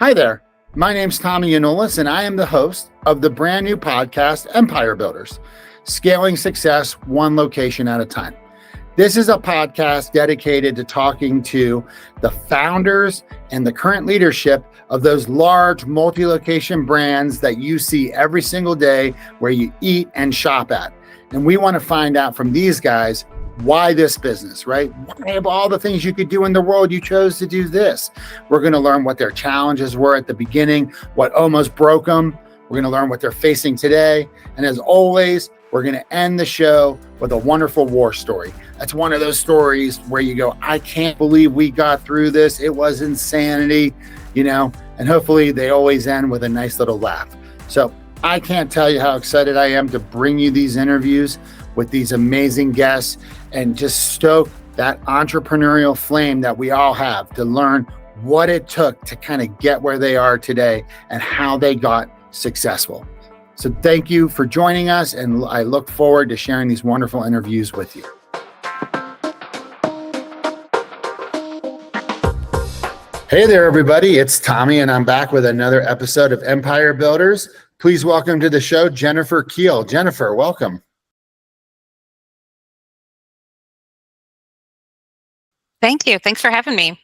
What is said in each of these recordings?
Hi there. My name's Tommy Yionoulis, and I am the host of the brand new podcast, Empire Builders, Scaling Success One Location at a Time. This is a podcast dedicated to talking to the founders and the current leadership of those large multi-location brands that you see every single day where you eat and shop at. And we want to find out from these guys, why this business, right? Why of all the things you could do in the world, you chose to do this? We're going to learn what their challenges were at the beginning, what almost broke them. We're going to learn what they're facing today. And as always, we're going to end the show with a wonderful war story. That's one of those stories where you go, I can't believe we got through this. It was insanity, and hopefully they always end with a nice little laugh. So I can't tell you how excited I am to bring you these interviews with these amazing guests and just stoke that entrepreneurial flame that we all have to learn what it took to kind of get where they are today and how they got successful. So thank you for joining us, and I look forward to sharing these wonderful interviews with you. Hey there, everybody. It's Tommy, and I'm back with another episode of Empire Builders. Please welcome to the show, Jennifer Keahl. Jennifer, welcome. Thank you. Thanks for having me.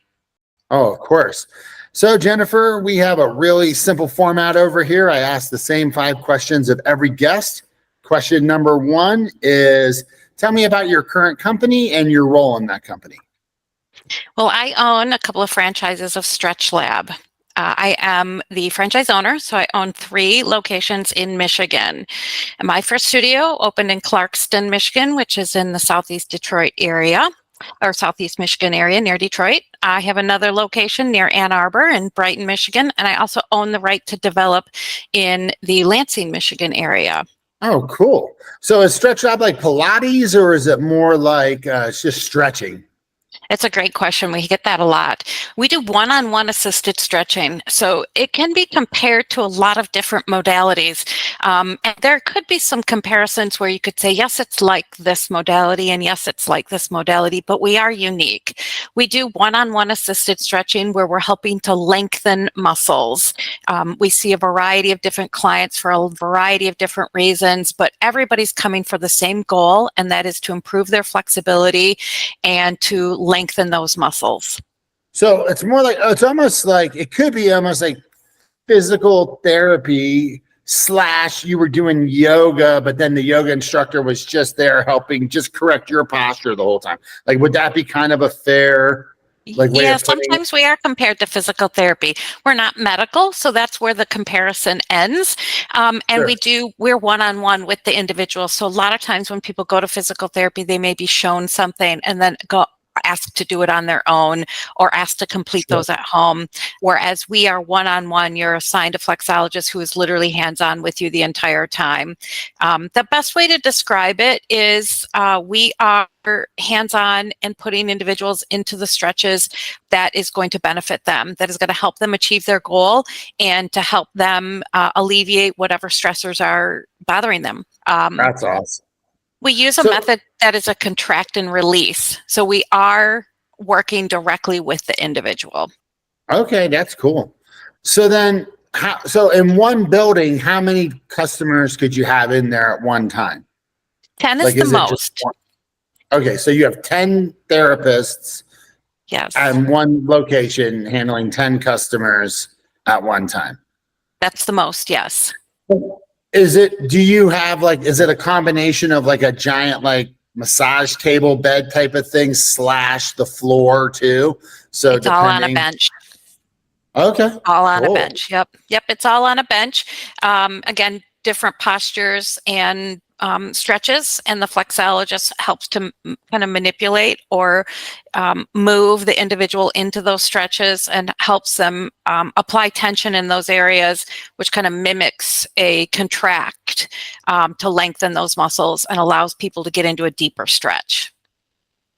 Oh, of course. So, Jennifer, we have a really simple format over here. I ask the same 5 questions of every guest. Question number 1 is, tell me about your current company and your role in that company. Well, I own a couple of franchises of Stretch Lab. I am the franchise owner, so I own 3 locations in Michigan. And my first studio opened in Clarkston, Michigan, which is in the Southeast Detroit area. Or Southeast Michigan area near Detroit. I have another location near Ann Arbor in Brighton, Michigan, and I also own the right to develop in the Lansing, Michigan area. Oh, cool. So is Stretch Lab like Pilates, or is it more like just stretching? It's a great question. We get that a lot. We do one-on-one assisted stretching. So it can be compared to a lot of different modalities. And there could be some comparisons where you could say, yes, it's like this modality, and yes, it's like this modality, but we are unique. We do one-on-one assisted stretching where we're helping to lengthen muscles. We see a variety of different clients for a variety of different reasons, but everybody's coming for the same goal, and that is to improve their flexibility and to lengthen those muscles. So it's more like, it's almost like, it could be almost like physical therapy / you were doing yoga, but then the yoga instructor was just there helping just correct your posture the whole time. Like, would that be kind of a fair way of sometimes we are compared to physical therapy. We're not medical, so that's where the comparison ends. And sure. We're one-on-one with the individual. So a lot of times when people go to physical therapy, they may be shown something and then asked to do it on their own or asked to complete those at home. Whereas we are one-on-one, you're assigned a flexologist who is literally hands-on with you the entire time. The best way to describe it is we are hands-on and putting individuals into the stretches that is going to benefit them, that is going to help them achieve their goal and to help them alleviate whatever stressors are bothering them. That's awesome. We use a method that is a contract and release. So we are working directly with the individual. Okay, that's cool. So then, so in one building, how many customers could you have in there at one time? 10 is the most. Okay, so you have 10 therapists at one location handling 10 customers at one time. That's the most, yes. Is it a combination of like a giant like massage table bed type of thing / the floor too? So it's all on a bench. Okay. All on a bench. Yep. It's all on a bench. Again, different postures and stretches, and the flexologist helps to kind of manipulate or move the individual into those stretches and helps them apply tension in those areas, which kind of mimics a contract to lengthen those muscles and allows people to get into a deeper stretch.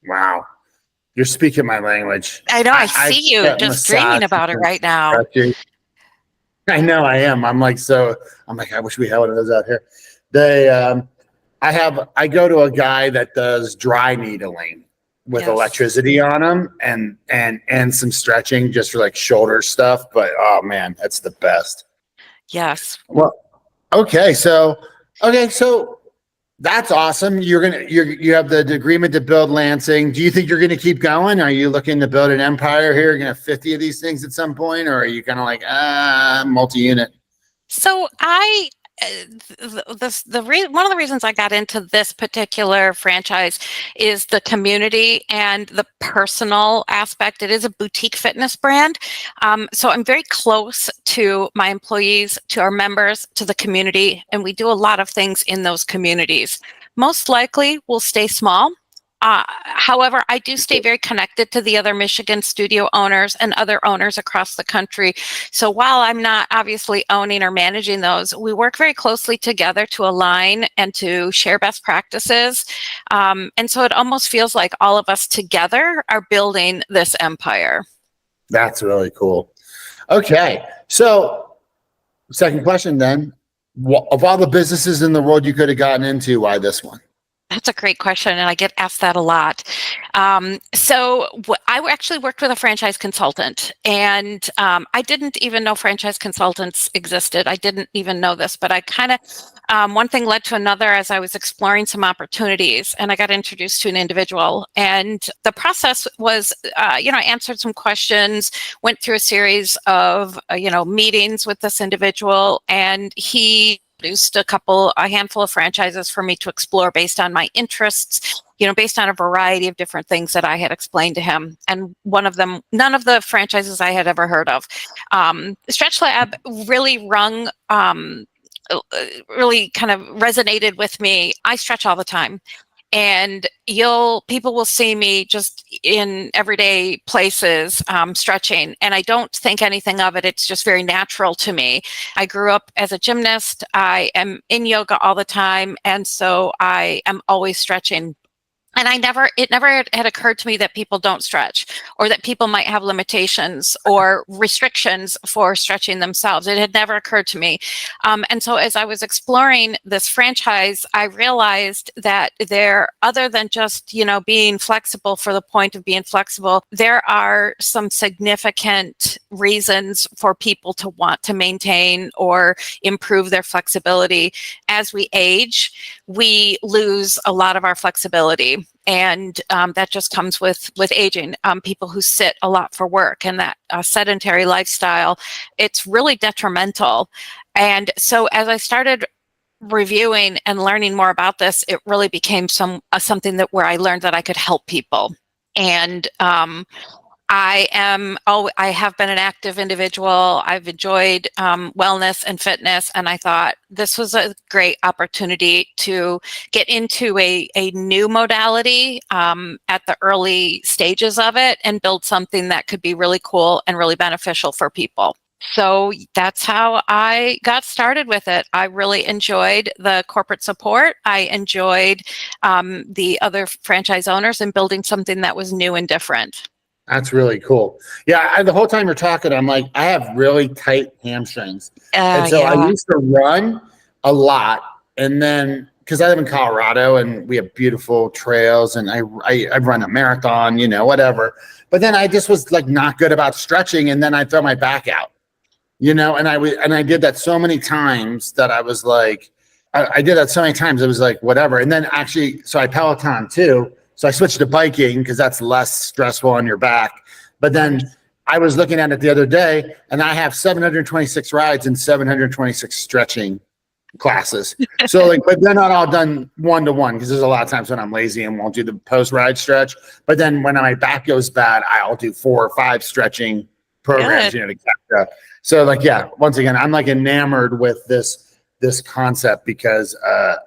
Wow. You're speaking my language. I know. I see you just dreaming about it right now. I know I am. I'm like, I wish we had one of those out here. I go to a guy that does dry needling, with Yes. electricity on them and some stretching just for like shoulder stuff. But oh man, that's the best. Yes. Well, okay, so that's awesome. You have the agreement to build Lansing. Do you think you're gonna keep going? Are you looking to build an empire here? You're gonna have 50 of these things at some point, or are you kind of like multi-unit? So one of the reasons I got into this particular franchise is the community and the personal aspect. It is a boutique fitness brand. So I'm very close to my employees, to our members, to the community, and we do a lot of things in those communities. Most likely we'll stay small. However, I do stay very connected to the other Michigan studio owners and other owners across the country. So while I'm not obviously owning or managing those, we work very closely together to align and to share best practices. And so it almost feels like all of us together are building this empire. That's really cool. Okay, so second question then. Of all the businesses in the world you could have gotten into, why this one? That's a great question, and I get asked that a lot. I actually worked with a franchise consultant, and I didn't even know franchise consultants existed. I didn't even know this, but I kind of, one thing led to another as I was exploring some opportunities, and I got introduced to an individual. And the process was, I answered some questions, went through a series of, meetings with this individual, and he produced a handful of franchises for me to explore based on my interests, based on a variety of different things that I had explained to him. And one of them, none of the franchises I had ever heard of. Stretch Lab really really kind of resonated with me. I stretch all the time. And people will see me just in everyday places stretching, and I don't think anything of it. It's just very natural to me. I grew up as a gymnast. I am in yoga all the time, and so I am always stretching. And it never had occurred to me that people don't stretch, or that people might have limitations or restrictions for stretching themselves. It had never occurred to me. And so as I was exploring this franchise, I realized that other than just, being flexible for the point of being flexible, there are some significant reasons for people to want to maintain or improve their flexibility. As we age, we lose a lot of our flexibility. And that just comes with aging. People who sit a lot for work and that sedentary lifestyle, it's really detrimental. And so as I started reviewing and learning more about this, it really became something where I learned that I could help people. And I have been an active individual. I've enjoyed wellness and fitness, and I thought this was a great opportunity to get into a new modality at the early stages of it and build something that could be really cool and really beneficial for people. So that's how I got started with it. I really enjoyed the corporate support. I enjoyed the other franchise owners and building something that was new and different. That's really cool. Yeah, the whole time you're talking, I'm like, I have really tight hamstrings. And so I used to run a lot. And then, because I live in Colorado and we have beautiful trails and I run a marathon, whatever. But then I just was like not good about stretching, and then I throw my back out, and I did that so many times that I was like, I did that so many times, it was like, whatever. And then actually, so I Peloton too. So I switched to biking because that's less stressful on your back. But then I was looking at it the other day, and I have 726 rides and 726 stretching classes. So but they're not all done one-to-one, because there's a lot of times when I'm lazy and won't do the post-ride stretch. But then when my back goes bad, I'll do 4 or 5 stretching programs, to catch up. So once again, I'm like enamored with this concept because I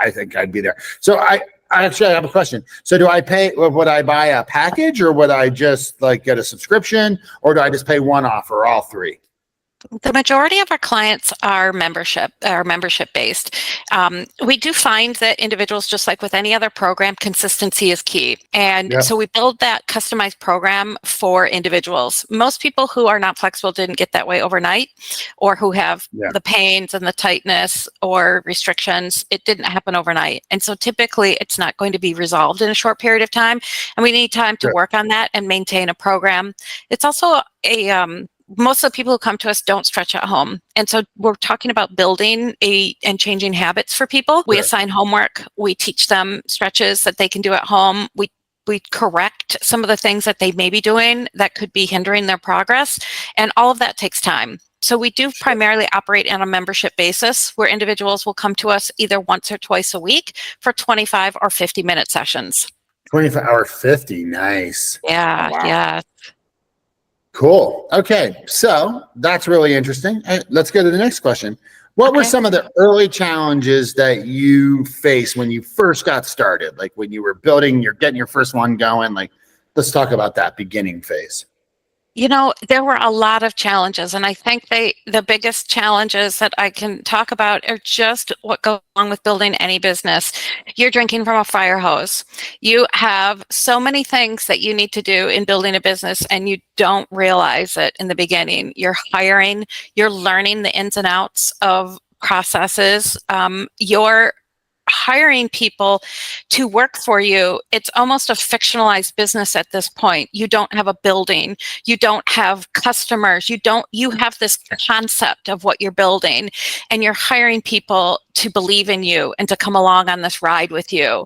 think I'd be there. So I actually have a question. So would I buy a package, or would I just get a subscription, or do I just pay one off or all 3? The majority of our clients are membership based. We do find that individuals, just like with any other program, consistency is key. And Yep. so we build that customized program for individuals. Most people who are not flexible didn't get that way overnight, or who have the pains and the tightness or restrictions. It didn't happen overnight. And so typically it's not going to be resolved in a short period of time. And we need time to work on that and maintain a program. It's also most of the people who come to us don't stretch at home. And so we're talking about building and changing habits for people. We assign homework. We teach them stretches that they can do at home. We correct some of the things that they may be doing that could be hindering their progress. And all of that takes time. So we do primarily operate on a membership basis, where individuals will come to us either once or twice a week for 25 or 50-minute sessions. 25 or 50. Nice. Yeah. Wow. Yeah. Cool. Okay. So that's really interesting. Let's go to the next question. What were some of the early challenges that you faced when you first got started? Like when you were building, you're getting your first one going, like, let's talk about that beginning phase. You know, there were a lot of challenges, and I think the biggest challenges that I can talk about are just what goes along with building any business. You're drinking from a fire hose. You have so many things that you need to do in building a business, and you don't realize it in the beginning. You're hiring, you're learning the ins and outs of processes. You're hiring people to work for you. It's almost a fictionalized business at this point. You don't have a building, you don't have customers, you have this concept of what you're building, and you're hiring people to believe in you and to come along on this ride with you.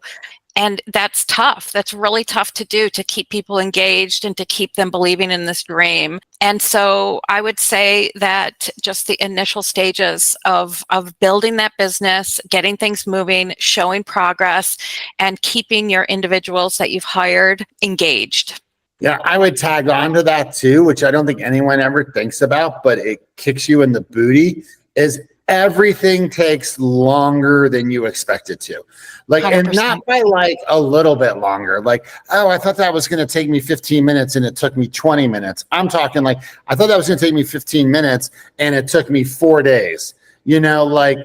And that's tough. That's really tough to do, to keep people engaged and to keep them believing in this dream. And so I would say that just the initial stages of building that business, getting things moving, showing progress, and keeping your individuals that you've hired engaged. Yeah, I would tag on to that too, which I don't think anyone ever thinks about, but it kicks you in the booty, is everything takes longer than you expect it to. Like, 100%. And not by like a little bit longer. Like, oh, I thought that was going to take me 15 minutes and it took me 20 minutes. I'm talking like, I thought that was going to take me 15 minutes and it took me 4 days, like,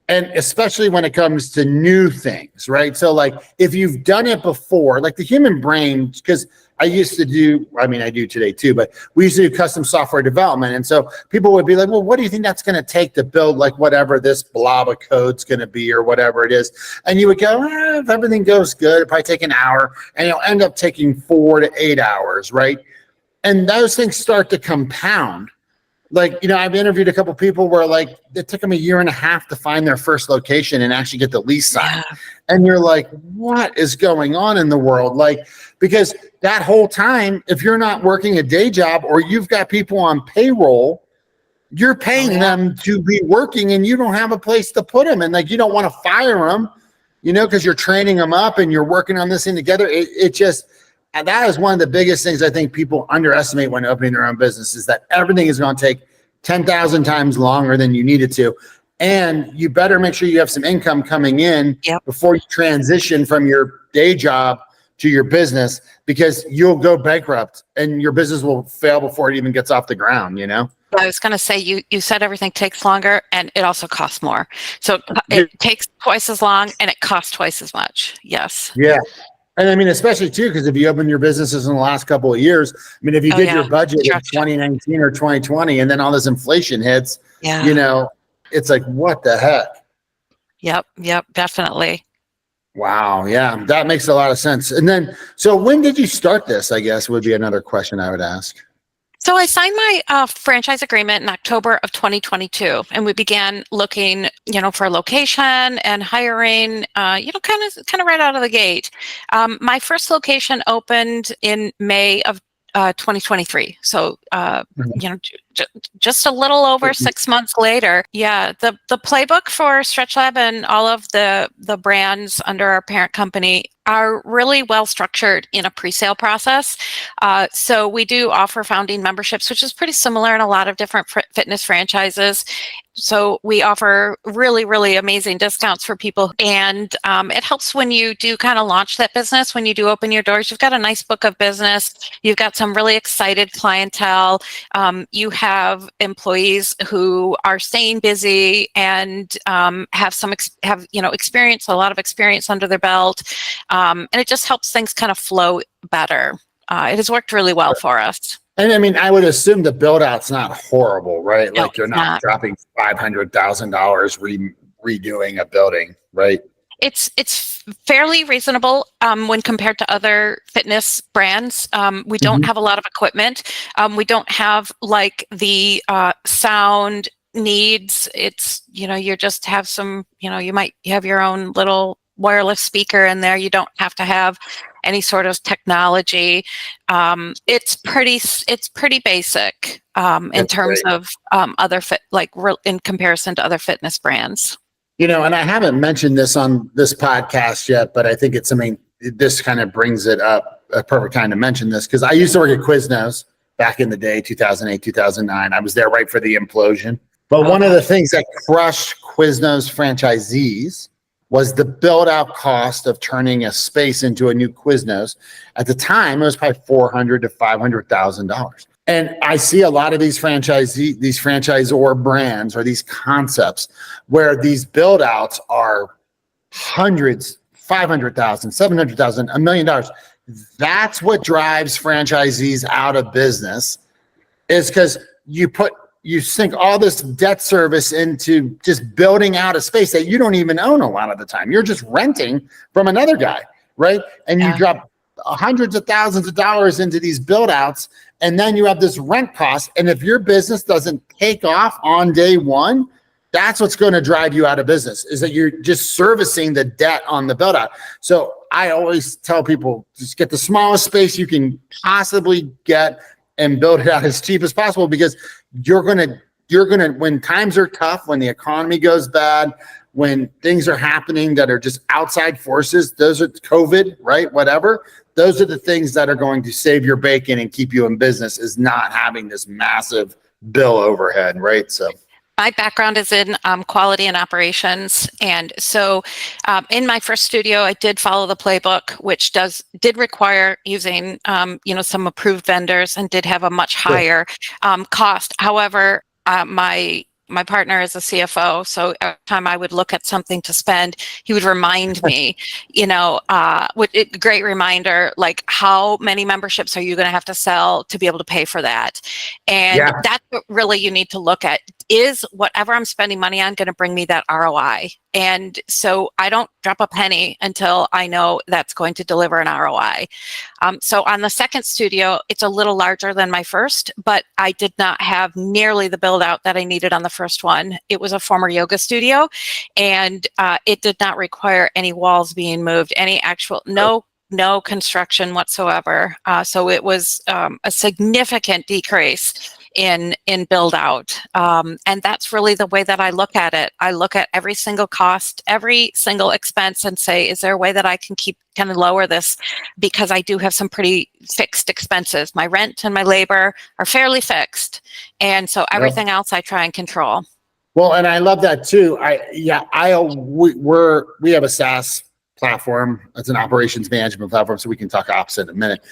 and especially when it comes to new things, right? So like, if you've done it before, like the human brain, because I used to do, I do today too, but we used to do custom software development. And so people would be like, well, what do you think that's going to take to build like whatever this blob of code's going to be or whatever it is? And you would go, if everything goes good, it'll probably take an hour, and you'll end up taking 4 to 8 hours, right? And those things start to compound. Like, I've interviewed a couple people where like it took them 1.5 years to find their first location and actually get the lease signed. Yeah. And you're like, what is going on in the world? Like, because that whole time, if you're not working a day job or you've got people on payroll, you're paying them to be working and you don't have a place to put them. And like, you don't want to fire them, because you're training them up and you're working on this thing together. It just, that is one of the biggest things I think people underestimate when opening their own business, is that everything is going to take 10,000 times longer than you need it to. And you better make sure you have some income coming in before you transition from your day job to your business, because you'll go bankrupt and your business will fail before it even gets off the ground, I was going to say, you said everything takes longer and it also costs more. So it takes twice as long and it costs twice as much. Yes. Yeah. And especially too, because if you open your businesses in the last couple of years, if you did your budget in 2019 or 2020 and then all this inflation hits, it's like, what the heck? Yep, definitely. Wow. Yeah, that makes a lot of sense. And then, so when did you start this, I guess, would be another question I would ask. So I signed my franchise agreement in October of 2022, and we began looking, for a location and hiring, kind of right out of the gate. My first location opened in May of 2023. So, just a little over 6 months later. Yeah, the playbook for StretchLab and all of the brands under our parent company are really well structured in a pre-sale process. So we do offer founding memberships, which is pretty similar in a lot of different fitness franchises. So we offer really, really amazing discounts for people. And it helps when you do kind of launch that business, when you do open your doors, you've got a nice book of business. You've got some really excited clientele. You have employees who are staying busy and have experience, a lot of experience under their belt. And it just helps things kind of flow better. It has worked really well for us. And I mean, I would assume the build out's not horrible, right? No, Like you're not dropping $500,000 redoing a building, right? It's fairly reasonable when compared to other fitness brands. We don't have a lot of equipment. We don't have like the sound needs. It's, you just have some, you might have your own little wireless speaker in there. You don't have to have any sort of technology. It's pretty basic in terms of other in comparison to other fitness brands. And I haven't mentioned this on this podcast yet, but I think this kind of brings it up, a perfect time to mention this, because I used to work at Quiznos back in the day, 2008, 2009. I was there right for the implosion. But one of the things that crushed Quiznos franchisees was the build-out cost of turning a space into a new Quiznos. At the time, it was probably $400,000 to $500,000. And I see a lot of these franchisor brands or these concepts where these build-outs are hundreds, $500,000, $700,000, $1 million. That's what drives franchisees out of business, is because you sink all this debt service into just building out a space that you don't even own a lot of the time. You're just renting from another guy, right? And you drop hundreds of thousands of dollars into these build outs, and then you have this rent cost. And if your business doesn't take off on day one, that's what's going to drive you out of business, is that you're just servicing the debt on the build out. So I always tell people, just get the smallest space you can possibly get and build it out as cheap as possible, because you're gonna when times are tough, when the economy goes bad, when things are happening that are just outside forces, those are COVID, right? Whatever. Those are the things that are going to save your bacon and keep you in business, is not having this massive bill overhead, right? So my background is in quality and operations. And so in my first studio, I did follow the playbook, which did require using, some approved vendors, and did have a much higher cost. However, my partner is a CFO, so every time I would look at something to spend, he would remind me, great reminder, like, how many memberships are you going to have to sell to be able to pay for that? And that's what really you need to look at. Is whatever I'm spending money on going to bring me that ROI? And so I don't drop a penny until I know that's going to deliver an ROI. So on the second studio, it's a little larger than my first, but I did not have nearly the build out that I needed on the first one. It was a former yoga studio, and it did not require any walls being moved, no construction whatsoever. So it was a significant decrease in build out. And that's really the way that I look at it. I look at every single cost, every single expense, and say, is there a way that I can kind of lower this? Because I do have some pretty fixed expenses. My rent and my labor are fairly fixed. And so everything else I try and control. Well, and I love that too. We have a SaaS platform. It's an operations management platform, so we can talk ops in a minute.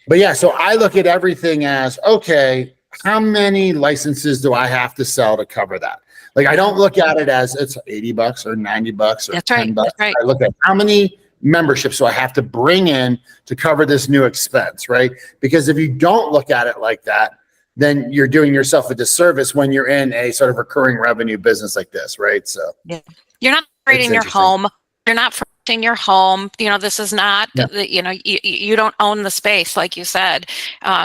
But yeah, so I look at everything as, okay, how many licenses do I have to sell to cover that? Like, I don't look at it as it's $80 or $90 or $10. Right. I look at how many memberships do I have to bring in to cover this new expense, right? Because if you don't look at it like that, then you're doing yourself a disservice when you're in a sort of recurring revenue business like this, right? So you're not operating your home. You're not furnishing your home. This is not, you don't own the space, like you said.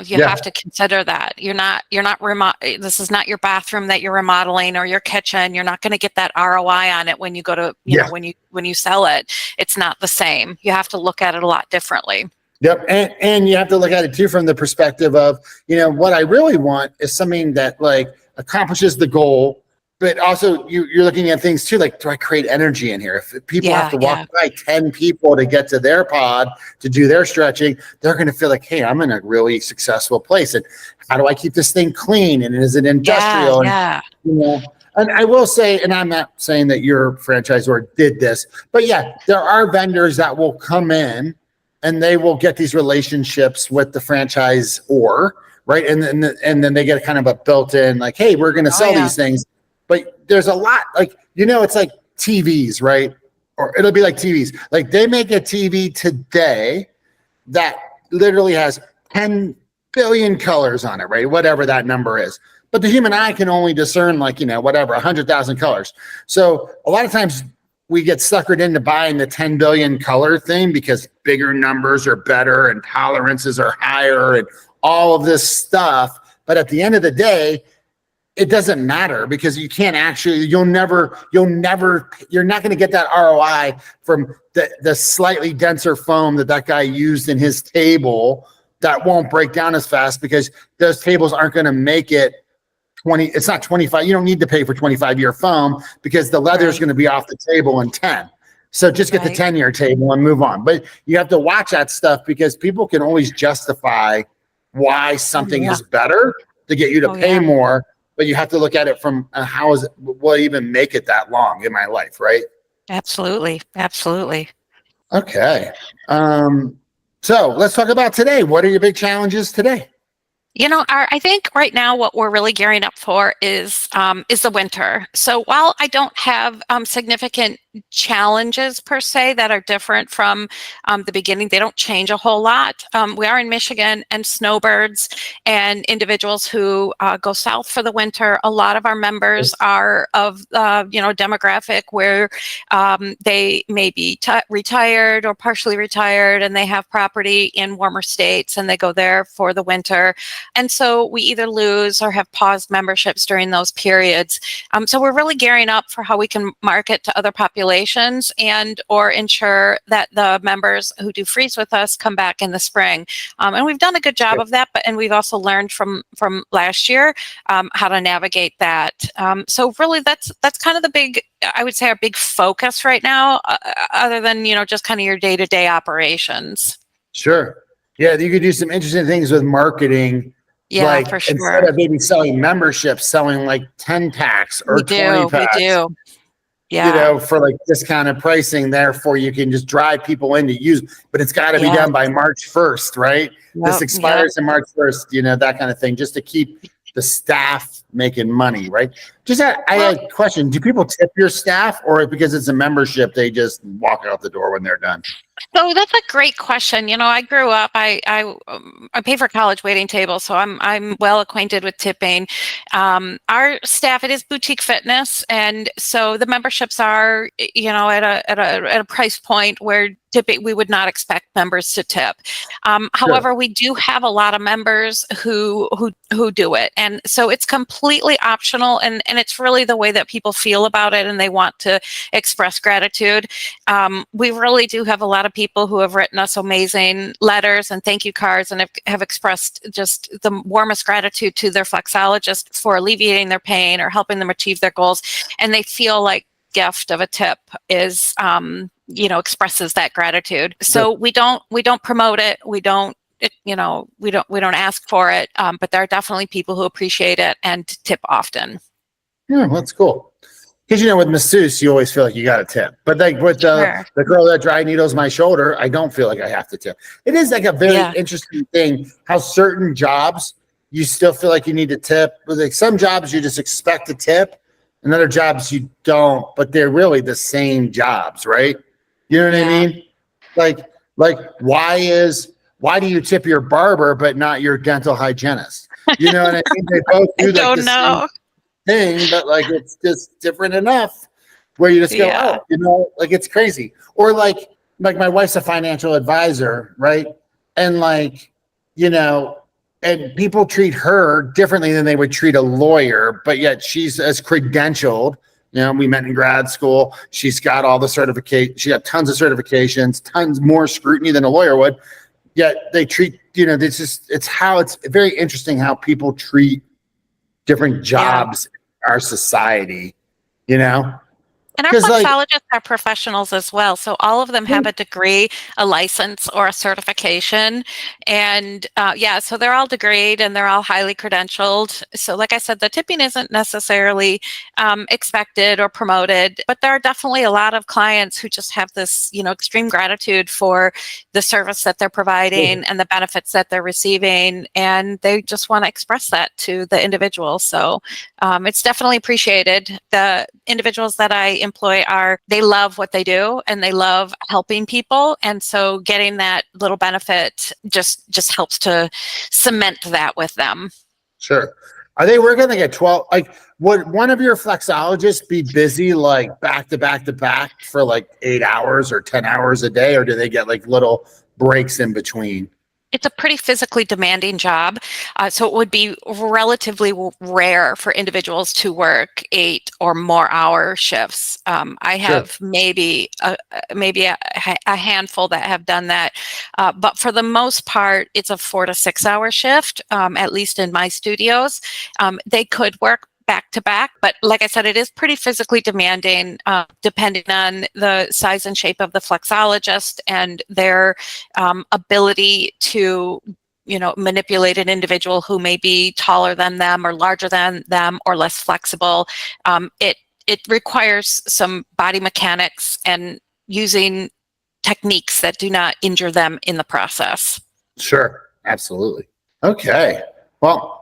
You have to consider that. This is not your bathroom that you're remodeling, or your kitchen. You're not going to get that ROI on it when you go to, when you sell it. It's not the same. You have to look at it a lot differently. Yep. And you have to look at it too from the perspective of, what I really want is something that like accomplishes the goal but also you're looking at things too, like, do I create energy in here? If people have to walk by 10 people to get to their pod to do their stretching, they're going to feel like, hey, I'm in a really successful place. And how do I keep this thing clean? And is it industrial? Yeah. And, and I will say, and I'm not saying that your franchisor did this, but yeah, there are vendors that will come in and they will get these relationships with the franchisor, right? And then they get kind of a built-in, like, hey, we're going to sell these things. But there's a lot, like, it's like TVs, right? Or it'll be like TVs. Like, they make a TV today that literally has 10 billion colors on it, right? Whatever that number is. But the human eye can only discern, like, 100,000 colors. So a lot of times we get suckered into buying the 10 billion color thing because bigger numbers are better and tolerances are higher and all of this stuff. But at the end of the day, it doesn't matter because you can't actually, you're not going to get that ROI from the slightly denser foam that guy used in his table that won't break down as fast because those tables aren't going to make it it's not 25. You don't need to pay for 25-year foam because the leather is going to be off the table in 10. So just get the 10-year table and move on. But you have to watch that stuff because people can always justify why something is better to get you to pay more. But you have to look at it from will even make it that long in my life, right? Absolutely. Okay. So let's talk about today. What are your big challenges today? I think right now what we're really gearing up for is the winter. So while I don't have significant challenges per se that are different from the beginning, they don't change a whole lot. We are in Michigan, and snowbirds and individuals who go south for the winter. A lot of our members are of demographic where they may be retired or partially retired, and they have property in warmer states, and they go there for the winter. And so we either lose or have paused memberships during those periods. So we're really gearing up for how we can market to other populations and or ensure that the members who do freeze with us come back in the spring. And we've done a good job of that, and we've also learned from last year how to navigate that. So really that's kind of the big, I would say, our big focus right now, other than, just kind of your day-to-day operations. Sure. Yeah, you could do some interesting things with marketing. Yeah, for sure. Instead of maybe selling memberships, selling like 10 packs or 20 packs. We do. Yeah. For like discounted pricing. Therefore, you can just drive people in to use, but it's got to be done by March 1st, right? This expires in March 1st, that kind of thing, just to keep the staff making money, right? I had a question. Do people tip your staff, or because it's a membership, they just walk out the door when they're done? So that's a great question. I grew up, I pay for college waiting tables, so I'm well acquainted with tipping. Our staff, it is boutique fitness, and so the memberships are, at a price point where we would not expect members to tip. However, we do have a lot of members who do it, and so it's completely optional, and it's really the way that people feel about it, and they want to express gratitude. We really do have a lot of people who have written us amazing letters and thank you cards, and have expressed just the warmest gratitude to their flexologist for alleviating their pain or helping them achieve their goals, and they feel like gift of a tip is expresses that gratitude. So we don't promote it. We don't ask for it. But there are definitely people who appreciate it and tip often. Yeah, that's cool. Because with masseuse, you always feel like you got to tip. But like with the girl that dry needles my shoulder, I don't feel like I have to tip. It is like a very interesting thing how certain jobs you still feel like you need to tip. But like some jobs you just expect to tip, and other jobs you don't. But they're really the same jobs, right? You know what I mean? Like why do you tip your barber but not your dental hygienist? You know what I mean? They both do same thing, but like it's just different enough where you just go, like it's crazy. Or like my wife's a financial advisor, right? And and people treat her differently than they would treat a lawyer, but yet she's as credentialed. We met in grad school. She's got all the certifications. She got tons of certifications, tons more scrutiny than a lawyer would. Yet they treat, it's very interesting how people treat different jobs our society, you know? And our Because like, flexologists are professionals as well. So all of them have a degree, a license, or a certification. And so they're all degreed and they're all highly credentialed. So like I said, the tipping isn't necessarily expected or promoted, but there are definitely a lot of clients who just have this, extreme gratitude for the service that they're providing and the benefits that they're receiving. And they just want to express that to the individual. So it's definitely appreciated. The individuals that I employ they love what they do and they love helping people. And so getting that little benefit just helps to cement that with them. Sure. Are they working like at 12? Like, would one of your flexologists be busy like back to back to back for like 8 hours or 10 hours a day? Or do they get like little breaks in between? It's a pretty physically demanding job, so it would be relatively rare for individuals to work 8 or more hour shifts. I have maybe a handful that have done that, but for the most part, it's a 4 to 6 hour shift, at least in my studios. They could work back to back, but like I said, it is pretty physically demanding, depending on the size and shape of the flexologist and their ability to manipulate an individual who may be taller than them or larger than them or less flexible. It requires some body mechanics and using techniques that do not injure them in the process. Sure, absolutely. Okay. Well,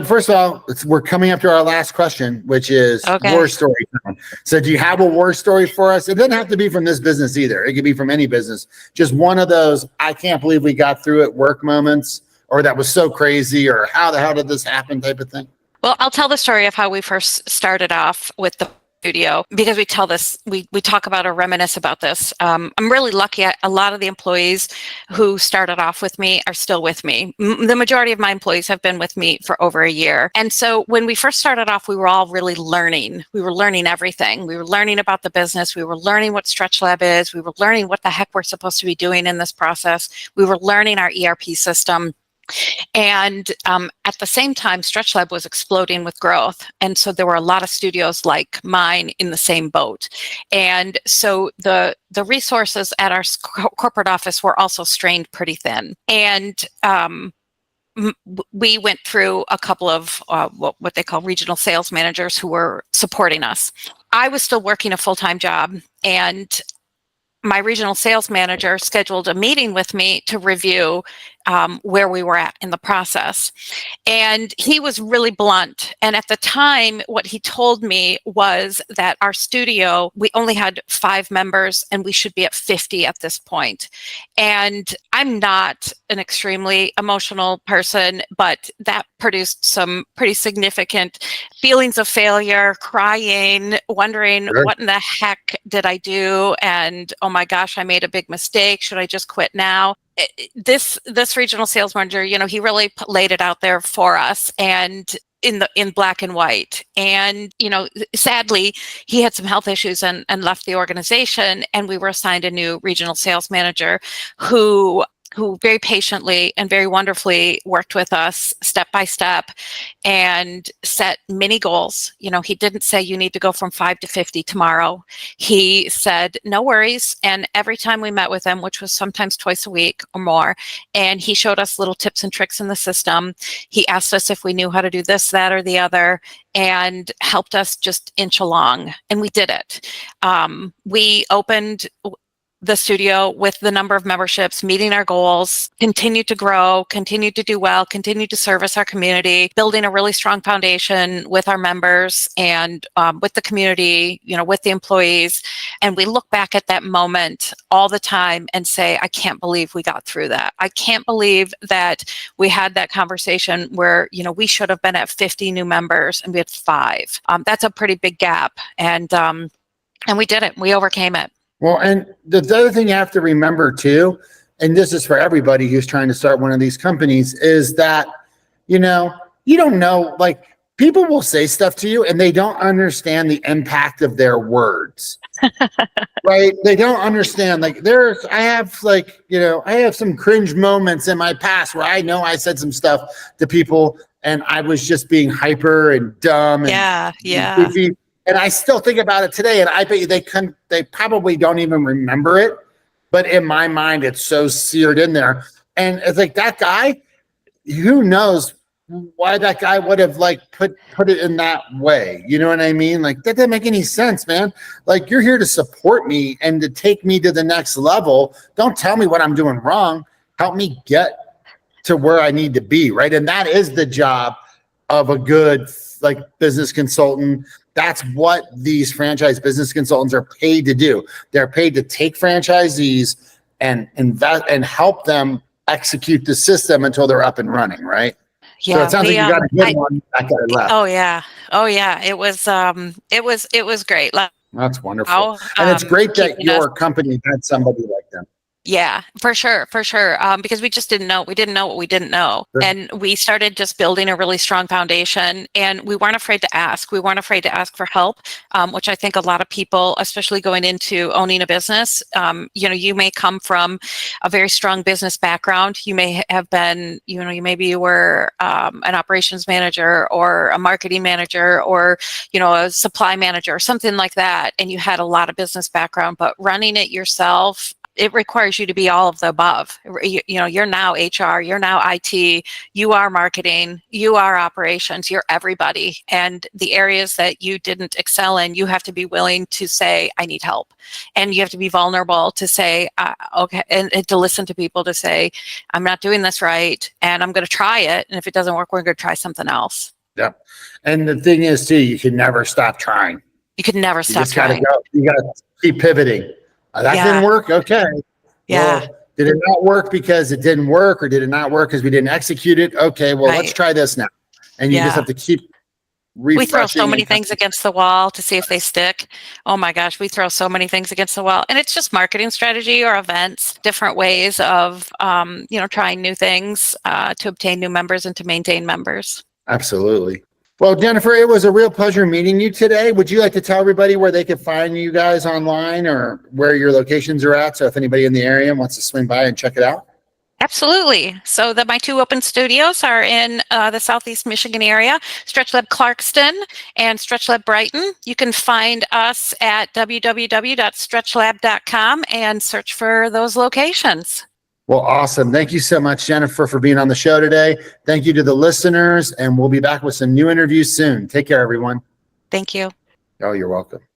first of all, we're coming up to our last question, which is war story time. So do you have a war story for us? It doesn't have to be from this business either. It could be from any business. Just one of those, I can't believe we got through it work moments, or that was so crazy, or how the hell did this happen type of thing. Well, I'll tell the story of how we first started off with the studio, because we tell this, we talk about or reminisce about this. I'm really lucky. A lot of the employees who started off with me are still with me. The majority of my employees have been with me for over a year. And so when we first started off, we were all really learning. We were learning everything. We were learning about the business. We were learning what Stretch Lab is. We were learning what the heck we're supposed to be doing in this process. We were learning our ERP system. And at the same time, Stretch Lab was exploding with growth. And so there were a lot of studios like mine in the same boat. And so the resources at our corporate office were also strained pretty thin. And we went through a couple of what they call regional sales managers who were supporting us. I was still working a full-time job, and my regional sales manager scheduled a meeting with me to review where we were at in the process. And he was really blunt. And at the time, what he told me was that our studio, we only had 5 members and we should be at 50 at this point. And I'm not an extremely emotional person, but that produced some pretty significant feelings of failure, crying, wondering what in the heck did I do? And oh my gosh, I made a big mistake. Should I just quit now? This regional sales manager, he really laid it out there for us, and in black and white. And sadly, he had some health issues and left the organization, and we were assigned a new regional sales manager who very patiently and very wonderfully worked with us step by step and set mini goals. He didn't say you need to go from 5 to 50 tomorrow. He said, no worries. And every time we met with him, which was sometimes twice a week or more, and he showed us little tips and tricks in the system. He asked us if we knew how to do this, that, or the other, and helped us just inch along. And we did it. We opened the studio with the number of memberships, meeting our goals, continue to grow, continue to do well, continue to service our community, building a really strong foundation with our members and with the community, with the employees. And we look back at that moment all the time and say, I can't believe we got through that. I can't believe that we had that conversation where, we should have been at 50 new members and we had 5. That's a pretty big gap. And we did it. We overcame it. Well, and the other thing you have to remember too, and this is for everybody who's trying to start one of these companies, is that, you don't know, like, people will say stuff to you and they don't understand the impact of their words, right? They don't understand. Like I have some cringe moments in my past where I know I said some stuff to people and I was just being hyper and dumb and goofy. And I still think about it today, and I bet you they probably don't even remember it, but in my mind, it's so seared in there. And it's like that guy, who knows why that guy would have like put it in that way. You know what I mean? Like that doesn't make any sense, man. Like you're here to support me and to take me to the next level. Don't tell me what I'm doing wrong. Help me get to where I need to be, right? And that is the job of a good like business consultant. That's what these franchise business consultants are paid to do. They're paid to take franchisees and invest and help them execute the system until they're up and running, right? Yeah, so it sounds like you got a good one. That guy left. Oh yeah. It was great. That's wonderful. And it's great that your company had somebody like them. Yeah, for sure. Because we just didn't know. We didn't know what we didn't know. Sure. And we started just building a really strong foundation, and we weren't afraid to ask. We weren't afraid to ask for help, which I think a lot of people, especially going into owning a business, you may come from a very strong business background. You may have been, maybe you were an operations manager or a marketing manager or, a supply manager or something like that. And you had a lot of business background, but running it yourself, it requires you to be all of the above. You're now HR, you're now IT, you are marketing, you are operations, you're everybody. And the areas that you didn't excel in, you have to be willing to say, I need help. And you have to be vulnerable to say, okay, and to listen to people to say, I'm not doing this right, and I'm going to try it. And if it doesn't work, we're going to try something else. Yeah. And the thing is, too, you can never stop trying. You can never stop trying. You got to keep pivoting. That didn't work. Okay. Yeah. Well, did it not work because it didn't work, or did it not work because we didn't execute it? Okay. Well, let's try this now. And you just have to keep refreshing. We throw so many things against the wall to see if they stick. Oh my gosh, we throw so many things against the wall. And it's just marketing strategy or events, different ways of, trying new things to obtain new members and to maintain members. Absolutely. Well, Jennifer, it was a real pleasure meeting you today. Would you like to tell everybody where they can find you guys online or where your locations are at? So if anybody in the area wants to swing by and check it out. Absolutely. So my two open studios are in the Southeast Michigan area, Stretch Lab Clarkston and Stretch Lab Brighton. You can find us at www.stretchlab.com and search for those locations. Well, awesome. Thank you so much, Jennifer, for being on the show today. Thank you to the listeners, and we'll be back with some new interviews soon. Take care, everyone. Thank you. Oh, you're welcome.